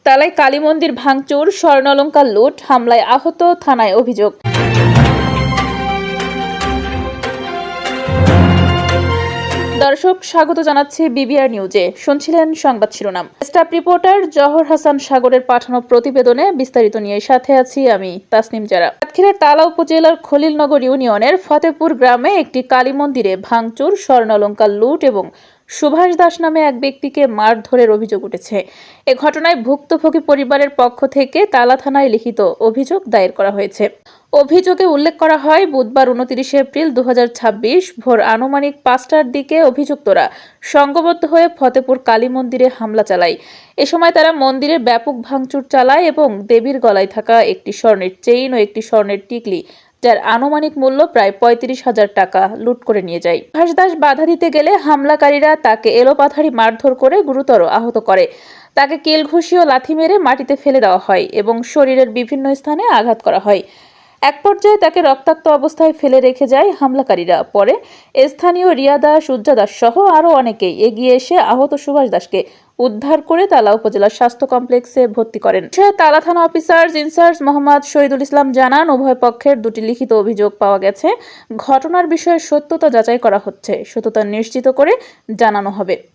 তালায় কালী মন্দির ভাঙচুর, স্বর্ণালংকার লুট, হামলায় আহত, থানায় অভিযোগ। দর্শক, স্বাগত জানাচ্ছি বিবিআর নিউজে। শুনছিলেন সংবাদ শিরোনাম। স্টাফ রিপোর্টার জহর হাসান সাগরের পাঠানো প্রতিবেদনে বিস্তারিত নিয়ে সাথে আছি আমি তাসনিম জারা। সাতক্ষীরার তালা উপজেলার খলিলনগর ইউনিয়নের ফতেপুর গ্রামে একটি কালী মন্দিরে ভাঙচুর, স্বর্ণালংকার লুট এবং সুভাষ দাস নামে এক ব্যক্তিকে মারধরের অভিযোগ উঠেছে। এ ঘটনায় ভুক্তভোগী পরিবারের পক্ষ থেকে তালা থানায় লিখিত অভিযোগ দায়ের করা হয়েছে। অভিযোগে উল্লেখ করা হয়, বুধবার 29 এপ্রিল 2026 ভোর আনুমানিক 5টার দিকে অভিযুক্তরা সংঘবদ্ধ হয়ে ফতেপুর কালী মন্দিরে হামলা চালায়। এ সময় তারা মন্দিরে ব্যাপক ভাঙচুর চালায় এবং দেবীর গলায় থাকা একটি স্বর্ণের চেইন ও একটি স্বর্ণের টিকলি, যার আনুমানিক মূল্য প্রায় 35,000 টাকা লুট করে নিয়ে যায়। সুভাষ দাস বাধা দিতে গেলে হামলাকারীরা তাকে এলোপাথারি মারধর করে গুরুতর আহত করে। তাকে কিল ঘুষি ও লাথি মেরে মাটিতে ফেলে দেওয়া হয় এবং শরীরের বিভিন্ন স্থানে আঘাত করা হয়। এক পর্যায়ে তাকে রক্তাক্ত অবস্থায় ফেলে রেখে যায় হামলাকারীরা। পরে স্থানীয় রিয়া দাস, উজ্জা দাস সহ আরও অনেকেই এগিয়ে এসে আহত সুভাষ দাসকে উদ্ধার করে তালা উপজেলা স্বাস্থ্য কমপ্লেক্সে ভর্তি করেন। তালা থানা অফিসার ইনচার্জ মোহাম্মদ শহীদুল ইসলাম জানান, উভয় পক্ষের দুটি লিখিত অভিযোগ পাওয়া গেছে। ঘটনার বিষয়ে সত্যতা যাচাই করা হচ্ছে, সত্যতা নিশ্চিত করে জানানো হবে।